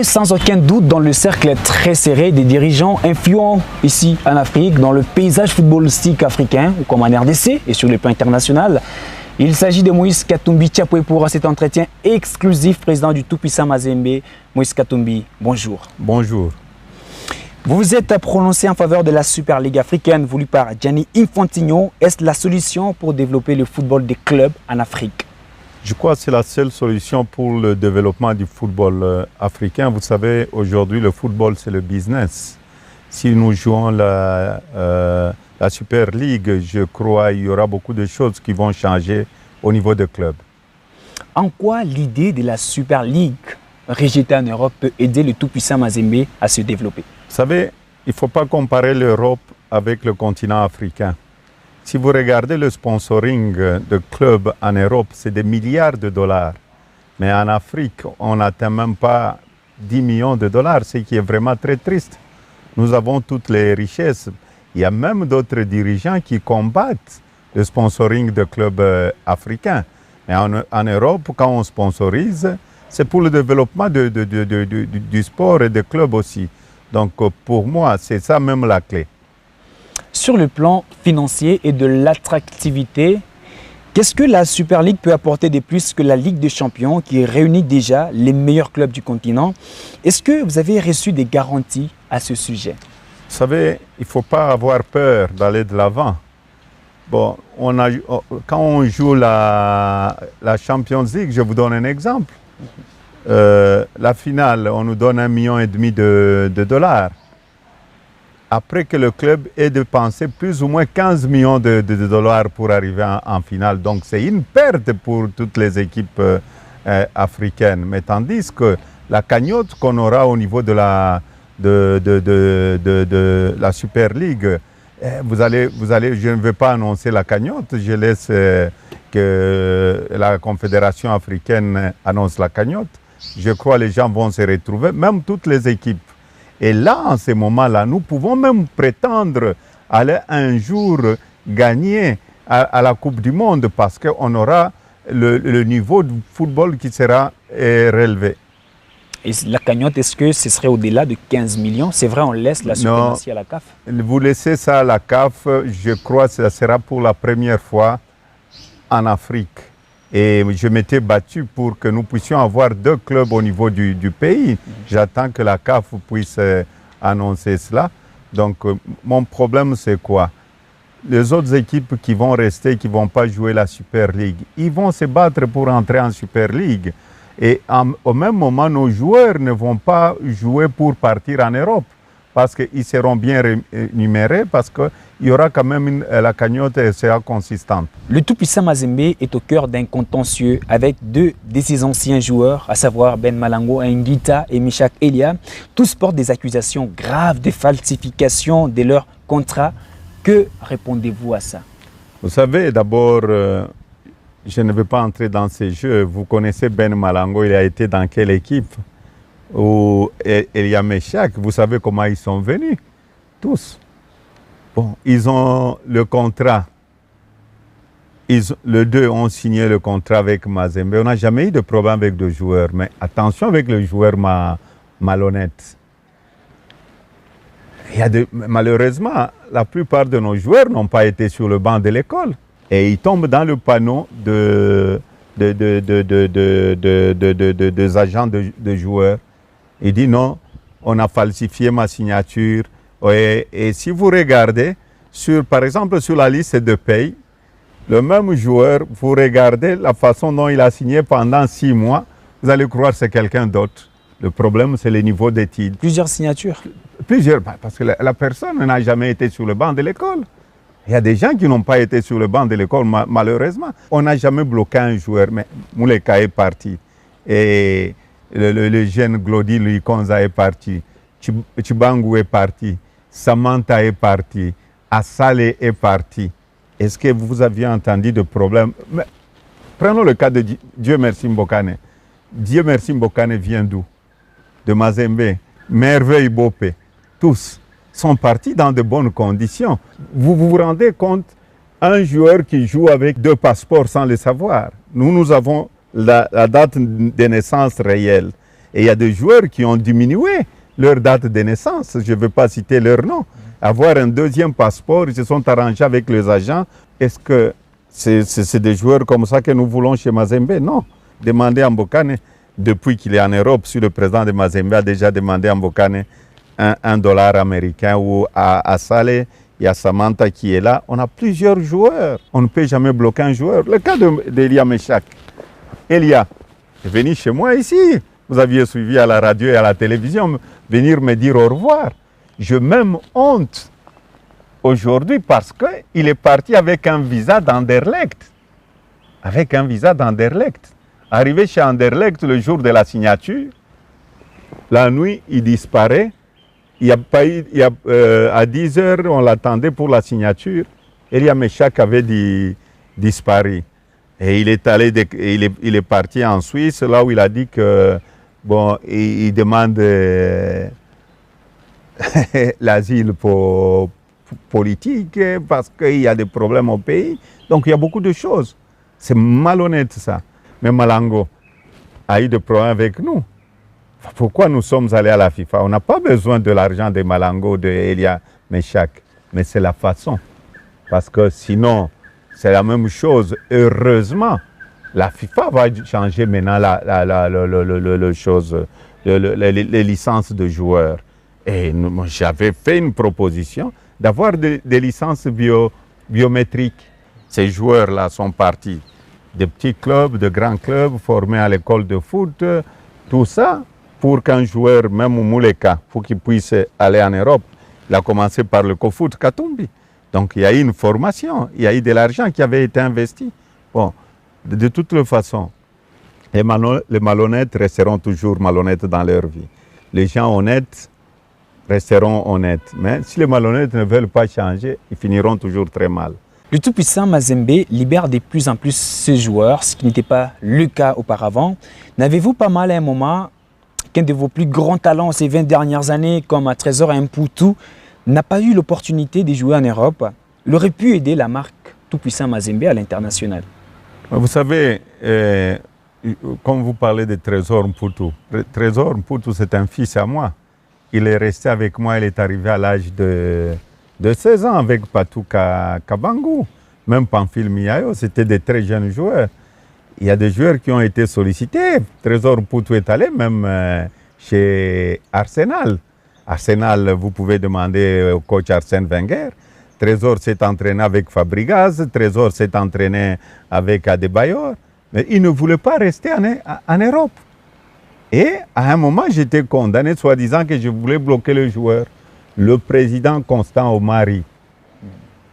sans aucun doute dans le cercle très serré des dirigeants influents ici en Afrique, dans le paysage footballistique africain, comme en RDC et sur le plan international. Il s'agit de Moïse Katumbi Tchapoué pour cet entretien exclusif, président du tout-puissant Mazembe. Moïse Katumbi, bonjour. Bonjour. Vous vous êtes prononcé en faveur de la Super Ligue africaine voulue par Gianni Infantino. Est-ce la solution pour développer le football des clubs en Afrique? Je crois que c'est la seule solution pour le développement du football africain. Vous savez, aujourd'hui, le football, c'est le business. Si nous jouons la Super League, je crois qu'il y aura beaucoup de choses qui vont changer au niveau des clubs. En quoi l'idée de la Super League rejetée en Europe peut aider le tout-puissant Mazembe à se développer? Vous savez, il ne faut pas comparer l'Europe avec le continent africain. Si vous regardez le sponsoring de clubs en Europe, c'est des milliards de dollars. Mais en Afrique, on n'atteint même pas 10 millions de dollars, ce qui est vraiment très triste. Nous avons toutes les richesses. Il y a même d'autres dirigeants qui combattent le sponsoring de clubs africains. Mais en Europe, quand on sponsorise, c'est pour le développement du sport et des clubs aussi. Donc pour moi, c'est ça même la clé. Sur le plan financier et de l'attractivité, qu'est-ce que la Super League peut apporter de plus que la Ligue des Champions qui réunit déjà les meilleurs clubs du continent? Est-ce que vous avez reçu des garanties à ce sujet? Vous savez, il ne faut pas avoir peur d'aller de l'avant. Bon, quand on joue la Champions League, je vous donne un exemple. La finale, on nous donne 1,5 million de dollars. Après que le club ait dépensé plus ou moins 15 millions de dollars pour arriver en finale. Donc c'est une perte pour toutes les équipes africaines. Mais tandis que la cagnotte qu'on aura au niveau de la Super League, je ne vais pas annoncer la cagnotte, je laisse que la Confédération africaine annonce la cagnotte. Je crois que les gens vont se retrouver, même toutes les équipes. Et là, en ce moment-là, nous pouvons même prétendre aller un jour gagner à la Coupe du Monde parce qu'on aura le niveau de football qui sera relevé. Et la cagnotte, est-ce que ce serait au-delà de 15 millions? C'est vrai, on laisse la suprématie à la CAF? Vous laissez ça à la CAF, je crois que ça sera pour la première fois en Afrique. Et je m'étais battu pour que nous puissions avoir 2 clubs au niveau du pays. J'attends que la CAF puisse annoncer cela. Donc, mon problème, c'est quoi? Les autres équipes qui vont rester, qui ne vont pas jouer la Super League, ils vont se battre pour entrer en Super League. Et au même moment, nos joueurs ne vont pas jouer pour partir en Europe parce qu'ils seront bien rémunérés, parce qu'il y aura quand même la cagnotte sera consistante. Le tout-puissant Mazembe est au cœur d'un contentieux avec 2 de ses anciens joueurs, à savoir Ben Malango Nguita et Michak Elia. Tous portent des accusations graves de falsification de leur contrat. Que répondez-vous à ça? Vous savez, d'abord, je ne vais pas entrer dans ces jeux. Vous connaissez Ben Malango, il a été dans quelle équipe? Ou Elia Michak, vous savez comment ils sont venus? Tous. Bon, ils ont le contrat. Les 2 ont signé le contrat avec Mazembe. On n'a jamais eu de problème avec 2 joueurs. Mais attention avec le joueur malhonnête. Malheureusement, la plupart de nos joueurs n'ont pas été sur le banc de l'école. Et ils tombent dans le panneau des agents de joueurs. Il dit non, on a falsifié ma signature. Et si vous regardez, par exemple sur la liste de paye, le même joueur, vous regardez la façon dont il a signé pendant 6 mois, vous allez croire que c'est quelqu'un d'autre. Le problème, c'est le niveau d'études. Plusieurs signatures? Plusieurs, parce que la personne n'a jamais été sur le banc de l'école. Il y a des gens qui n'ont pas été sur le banc de l'école, malheureusement. On n'a jamais bloqué un joueur, mais Mouleka est parti. Et le jeune Glody Luikonza est parti. Chibangu est parti. Samantha est parti. Assale est parti. Est-ce que vous aviez entendu de problème? Prenons le cas de Dieu merci Mbokane. Dieu merci Mbokane vient d'où? De Mazembe. Merveille Bopé. Tous sont partis dans de bonnes conditions. Vous vous rendez compte, un joueur qui joue avec 2 passeports sans le savoir. Nous avons la date de naissance réelle. Et il y a des joueurs qui ont diminué leur date de naissance. Je ne veux pas citer leur nom. Avoir un deuxième passeport, ils se sont arrangés avec les agents. Est-ce que c'est des joueurs comme ça que nous voulons chez Mazembe? Non. Demandez à Mbokane, depuis qu'il est en Europe, si le président de Mazembe a déjà demandé à Mbokane $1 américain, ou à Saleh, il y a Samantha qui est là. On a plusieurs joueurs. On ne peut jamais bloquer un joueur. Le cas d'Elia Meshak. Elia est venu chez moi ici. Vous aviez suivi à la radio et à la télévision venir me dire au revoir. Je même honte aujourd'hui parce qu'il est parti avec un visa d'Anderlecht. Avec un visa d'Anderlecht. Arrivé chez Anderlecht le jour de la signature, la nuit, il disparaît. Il y a pas eu, à 10 heures, on l'attendait pour la signature. Elia Meshak avait disparu. Et il est parti en Suisse, là où il a dit que bon, il demande l'asile politique parce qu'il y a des problèmes au pays. Donc il y a beaucoup de choses. C'est malhonnête ça. Mais Malango a eu des problèmes avec nous. Pourquoi nous sommes allés à la FIFA? On n'a pas besoin de l'argent de Malango, de Elia Meshak, mais c'est la façon. Parce que sinon, c'est la même chose. Heureusement, la FIFA va changer maintenant les licences de joueurs. Et j'avais fait une proposition d'avoir des licences biométriques. Ces joueurs-là sont partis de petits clubs, de grands clubs, formés à l'école de foot, tout ça, pour qu'un joueur, même au Mouleka, pour qu'il puisse aller en Europe, il a commencé par le COFOOT Katumbi. Donc il y a eu une formation, il y a eu de l'argent qui avait été investi. Bon, de toutes les façons, les malhonnêtes resteront toujours malhonnêtes dans leur vie. Les gens honnêtes resteront honnêtes. Mais si les malhonnêtes ne veulent pas changer, ils finiront toujours très mal. Le tout-puissant Mazembe libère de plus en plus ses joueurs, ce qui n'était pas le cas auparavant. N'avez-vous pas mal à un moment qu'un de vos plus grands talents ces 20 dernières années, comme Trésor Mputu, n'a pas eu l'opportunité de jouer en Europe? Il aurait pu aider la marque tout-puissant Mazembe à l'international. Vous savez, comme vous parlez de Trésor Mputu, Trésor Mputu, c'est un fils à moi. Il est resté avec moi, il est arrivé à l'âge de 16 ans avec Patou Kabangu. Même Pamphile Miayo, c'était des très jeunes joueurs. Il y a des joueurs qui ont été sollicités. Trésor Mputu est allé même chez Arsenal. Arsenal, vous pouvez demander au coach Arsène Wenger. Trésor s'est entraîné avec Fabregas, Trésor s'est entraîné avec Adebayor. Mais il ne voulait pas rester en Europe. Et à un moment, j'étais condamné, soi-disant que je voulais bloquer le joueur. Le président Constant Omari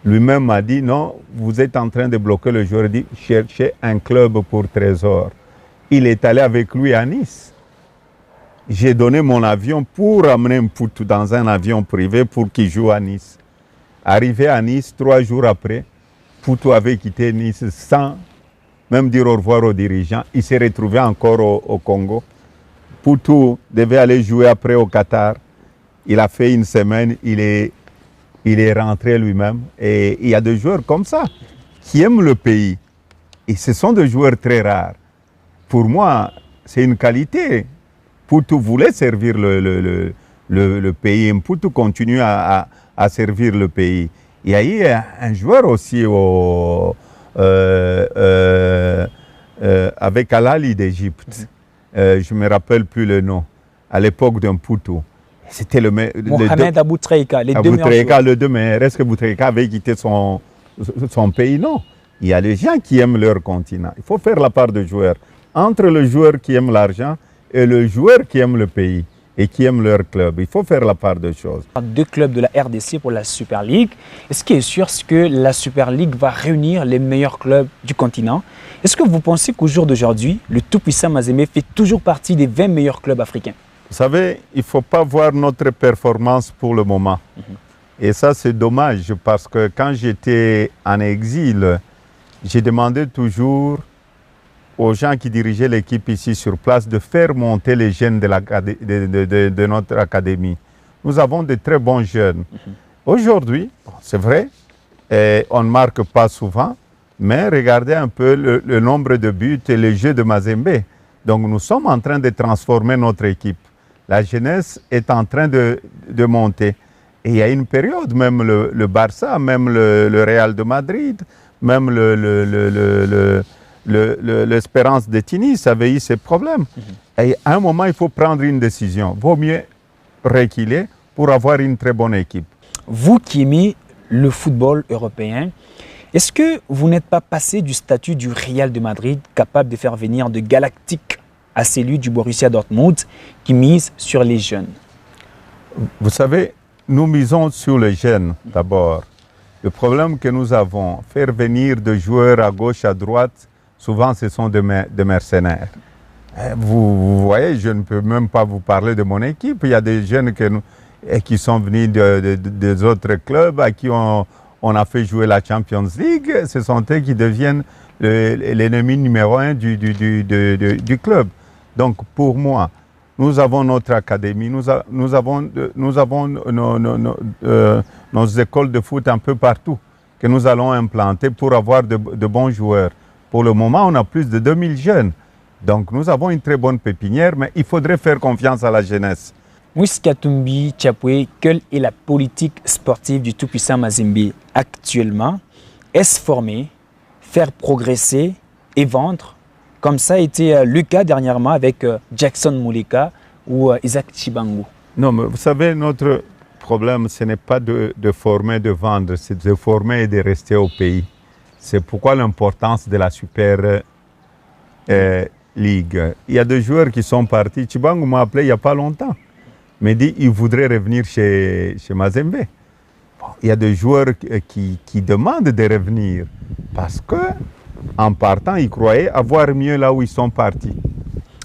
lui-même m'a dit non, vous êtes en train de bloquer le joueur. Il dit cherchez un club pour Trésor. Il est allé avec lui à Nice. J'ai donné mon avion pour amener Mputu dans un avion privé pour qu'il joue à Nice. Arrivé à Nice, 3 jours après, Mputu avait quitté Nice sans même dire au revoir aux dirigeants. Il s'est retrouvé encore au Congo. Mputu devait aller jouer après au Qatar. Il a fait une semaine, il est rentré lui-même. Et il y a des joueurs comme ça qui aiment le pays. Et ce sont des joueurs très rares. Pour moi, c'est une qualité. Mputu voulait servir le pays. Mputu continue à servir le pays. Il y a eu un joueur aussi avec Al-Ahly d'Égypte. Je ne me rappelle plus le nom. À l'époque d'un Mputu. C'était Mohamed Aboutreika, les deux meilleurs. Est-ce que Aboutreika avait quitté son pays? Non. Il y a des gens qui aiment leur continent. Il faut faire la part de joueurs. Entre le joueur qui aime l'argent et le joueur qui aime le pays et qui aime leur club. Il faut faire la part de choses. 2 clubs de la RDC pour la Super League. Ce qui est sûr, c'est que la Super League va réunir les meilleurs clubs du continent. Est-ce que vous pensez qu'au jour d'aujourd'hui, le tout-puissant Mazembe fait toujours partie des 20 meilleurs clubs africains? Vous savez, il ne faut pas voir notre performance pour le moment. Et ça, c'est dommage parce que quand j'étais en exil, j'ai demandé toujours aux gens qui dirigeaient l'équipe ici sur place de faire monter les jeunes de notre académie. Nous avons de très bons jeunes. Aujourd'hui, c'est vrai, on ne marque pas souvent, mais regardez un peu le nombre de buts et le jeu de Mazembe. Donc nous sommes en train de transformer notre équipe. La jeunesse est en train de monter. Et il y a une période, même le Barça, même le Real de Madrid, même l'Espérance de Tunis avait eu ces problèmes. Et à un moment, il faut prendre une décision. Vaut mieux reculer pour avoir une très bonne équipe. Vous qui aimez le football européen, est-ce que vous n'êtes pas passé du statut du Real de Madrid, capable de faire venir de Galactique, à celui du Borussia Dortmund, qui mise sur les jeunes? Vous savez, nous misons sur les jeunes d'abord. Le problème que nous avons, faire venir des joueurs à gauche, à droite, souvent ce sont des mercenaires. Vous voyez, je ne peux même pas vous parler de mon équipe. Il y a des jeunes qui sont venus des autres clubs à qui on a fait jouer la Champions League. Ce sont eux qui deviennent l'ennemi numéro 1 du club. Donc pour moi, nous avons notre académie, nous avons nos écoles de foot un peu partout que nous allons implanter pour avoir de bons joueurs. Pour le moment, on a plus de 2000 jeunes. Donc nous avons une très bonne pépinière, mais il faudrait faire confiance à la jeunesse. Moïse Katumbi Tchapoué, quelle est la politique sportive du tout-puissant Mazembe actuellement? Est-ce former, faire progresser et vendre, comme ça a été le cas dernièrement avec Jackson Muleka ou Isaac Chibangu? Non, mais vous savez, notre problème, ce n'est pas de former, de vendre, c'est de former et de rester au pays. C'est pourquoi l'importance de la Super Ligue. Il y a des joueurs qui sont partis. Chibangu m'a appelé il n'y a pas longtemps. Il m'a dit qu'il voudrait revenir chez Mazembe. Bon, il y a des joueurs qui demandent de revenir parce qu'en partant, ils croyaient avoir mieux là où ils sont partis.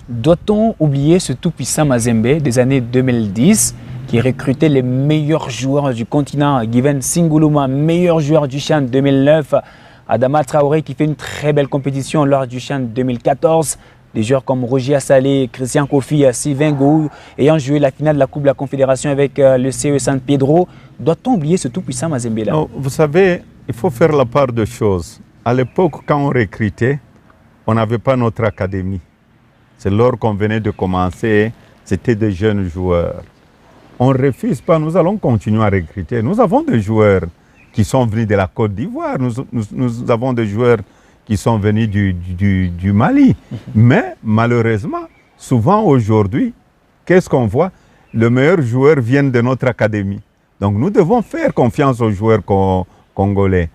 Doit-on oublier ce tout-puissant Mazembe des années 2010 qui recrutait les meilleurs joueurs du continent? Given Singuluma, meilleur joueur du CHAN 2009. Adama Traoré qui fait une très belle compétition lors du CHAN 2014. Des joueurs comme Roger Assalé, Christian Kofi, Sylvain Gou, ayant joué la finale de la Coupe de la Confédération avec le CE San Pedro. Doit-on oublier ce tout-puissant Mazembe-là? Non, vous savez, il faut faire la part de choses. À l'époque, quand on recrutait, on n'avait pas notre académie. C'est lors qu'on venait de commencer, c'était des jeunes joueurs. On ne refuse pas, nous allons continuer à recruter. Nous avons des joueurs qui sont venus de la Côte d'Ivoire, nous avons des joueurs qui sont venus du Mali. Mais malheureusement, souvent aujourd'hui, qu'est-ce qu'on voit? Les meilleurs joueurs viennent de notre académie. Donc nous devons faire confiance aux joueurs congolais.